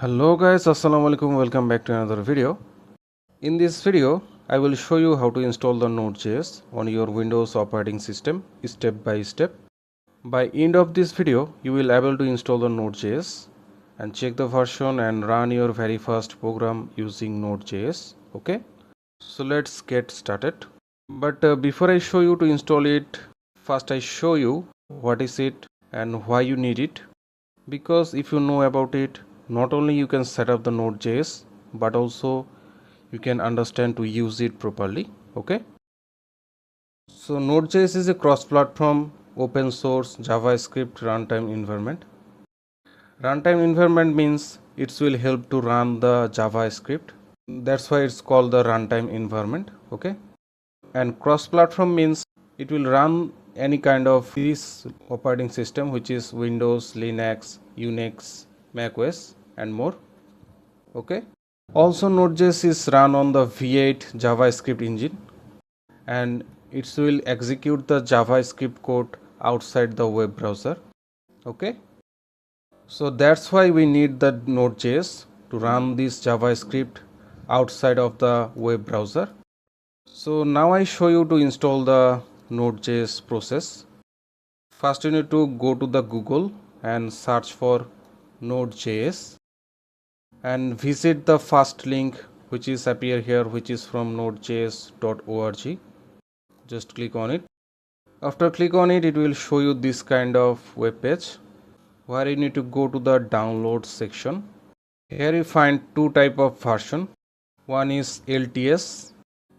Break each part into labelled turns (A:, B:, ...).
A: Hello guys, assalamu alaikum, welcome back to another video. In this video I will show you how to install the Node.js on your Windows operating system step by step. By end of this video you will able to install the Node.js and check the version and run your very first program using Node.js. Okay, so let's get started. But before I show you to install it, first I show you what is it and why you need it, because if you know about it, not only you can set up the Node.js but also you can understand to use it properly. Okay, so Node.js is a cross-platform open source JavaScript runtime environment. Runtime environment means it will help to run the JavaScript, that's why it's called the runtime environment. Okay, and cross-platform means it will run any kind of this operating system, which is Windows, Linux, Unix, macOS and more. Okay, also Node.js is run on the V8 JavaScript engine and it will execute the JavaScript code outside the web browser. Okay, so that's why we need the Node.js to run this JavaScript outside of the web browser. So now I show you to install the Node.js process. First you need to go to the Google and search for Node.js and visit the first link which is appear here, which is from nodejs.org. Just click on it. After click on it, it will show you this kind of web page where you need to go to the download section. Here you find two type of version. One is LTS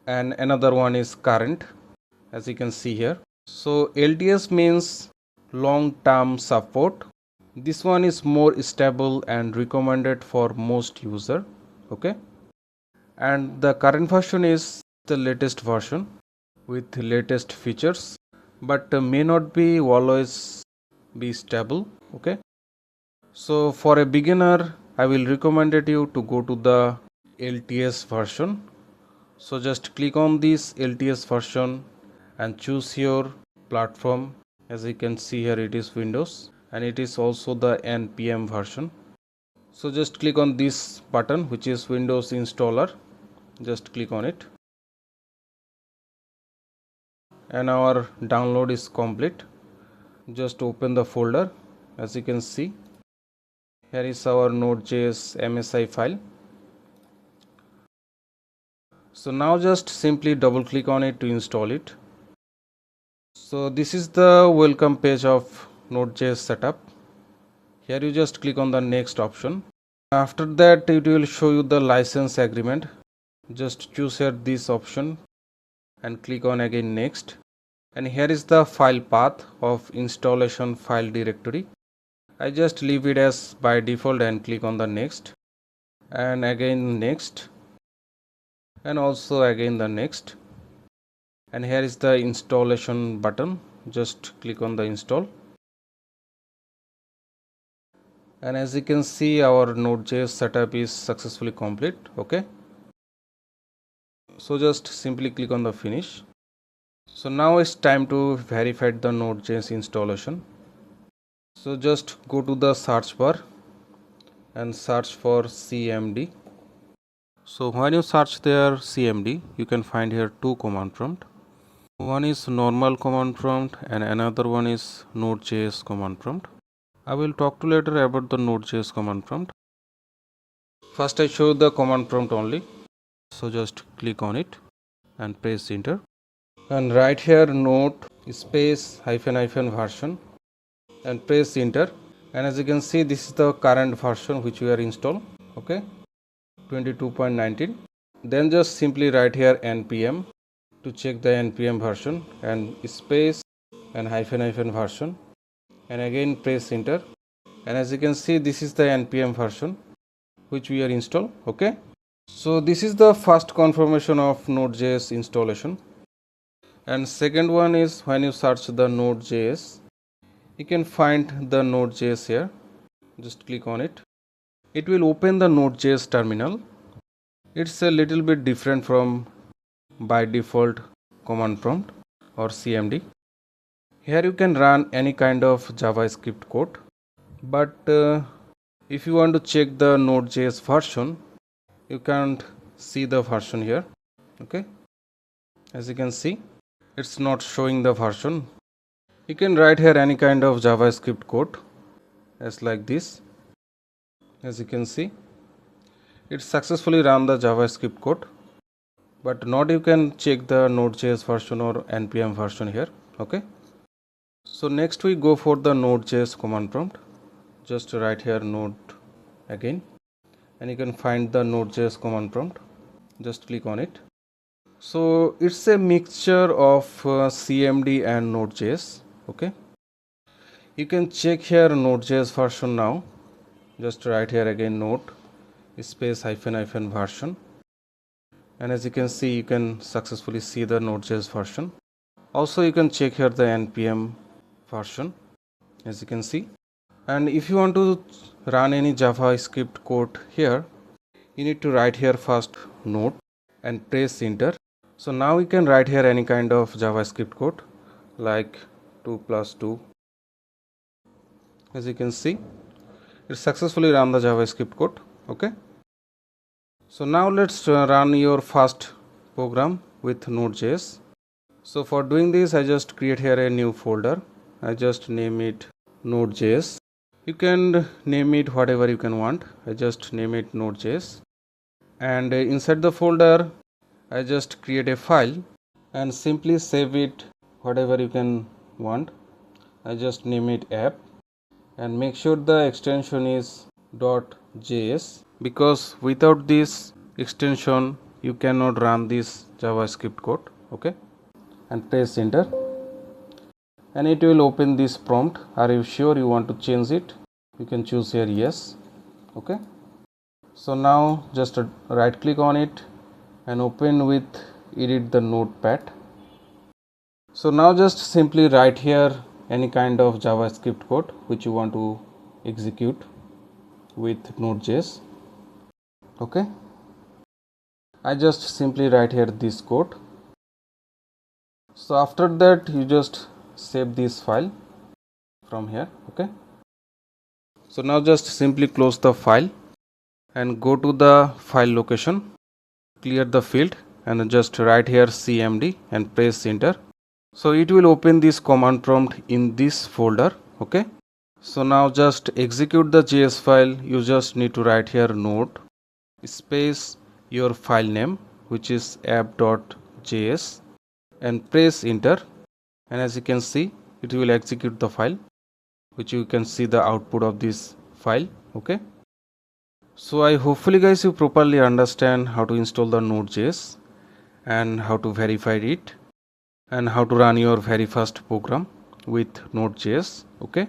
A: and another one is current, as you can see here. So LTS means long term support. This one is more stable and recommended for most user. Okay, and the current version is the latest version with latest features, but may not be always be stable. Okay, so for a beginner I will recommend you to go to the LTS version. So just click on this LTS version and choose your platform. As you can see here, it is Windows and it is also the NPM version. So just click on this button, which is Windows installer. Just click on it and our download is complete. Just open the folder. As you can see, here is our Node.js MSI file. So now just simply double click on it to install it. So this is the welcome page of Node.js setup. Here you just click on the next option. After that it will show you the license agreement. Just choose here this option and click on again next. And here is the file path of installation file directory. I just leave it as by default and click on the next and again next and also again the next. And here is the installation button. Just click on the install. And as you can see, our Node.js setup is successfully complete. Okay, so just simply click on the finish. So now it's time to verify the Node.js installation. So just go to the search bar and search for cmd. So when you search there cmd, you can find here two command prompt. One is normal command prompt and another one is Node.js command prompt. I will talk to later about the Node.js command prompt. First I show the command prompt only. So just click on it and press enter and write here node space hyphen version and press enter. And as you can see, this is the current version which we are installed. Okay, 22.19. Then just simply write here npm to check the npm version and space and hyphen version and again press enter. And as you can see, this is the npm version which we are installed. Okay, so this is the first confirmation of Node.js installation. And second one is when you search the Node.js, you can find the Node.js here. Just click on it. It will open the Node.js terminal. It's a little bit different from by default command prompt or cmd. Here you can run any kind of JavaScript code, but If you want to check the Node.js version, you can't see the version here. Okay, as you can see, it's not showing the version. You can write here any kind of JavaScript code as like this. As you can see, it successfully ran the JavaScript code, but not you can check the Node.js version or NPM version here. Okay, so next we go for the Node.js command prompt. Just write here node again, and you can find the Node.js command prompt. Just click on it. So it's a mixture of CMD and Node.js. Okay, you can check here Node.js version now. Just write here again node space hyphen version, and as you can see, you can successfully see the Node.js version. Also you can check here the NPM version, as you can see. And if you want to run any JavaScript code here, you need to write here first node and press enter. So now you can write here any kind of JavaScript code like 2+2. As you can see, it successfully ran the JavaScript code. Okay, so now let's run your first program with Node.js. So for doing this, I just create here a new folder. I just name it Node.js. You can name it whatever you can want. I just name it Node.js, and inside the folder I just create a file and simply save it whatever you can want. I just name it app, and make sure the extension is .js, because without this extension you cannot run this JavaScript code. Okay, and press enter, and it will open this prompt. Are you sure you want to change it? You can choose here yes. Okay, so now just right click on it and open with edit the notepad. So now just simply write here any kind of JavaScript code which you want to execute with Node.js. Okay, I just simply write here this code. So after that you just save this file from here. Okay, so now just simply close the file and go to the file location, clear the field, and just write here cmd and press enter. So it will open this command prompt in this folder. Okay, so now just execute the JS file. You just need to write here node space your file name, which is app.js, and press enter, and as you can see, it will execute the file, which you can see the output of this file. Okay, so I hopefully guys you properly understand how to install the Node.js and how to verify it and how to run your very first program with Node.js. Okay,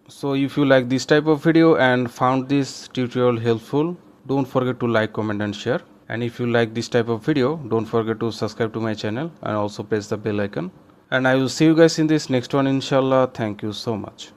A: so if you like this type of video and found this tutorial helpful, don't forget to like, comment and share. And if you like this type of video, don't forget to subscribe to my channel and also press the bell icon. And I will see you guys in this next one, inshallah. Thank you so much.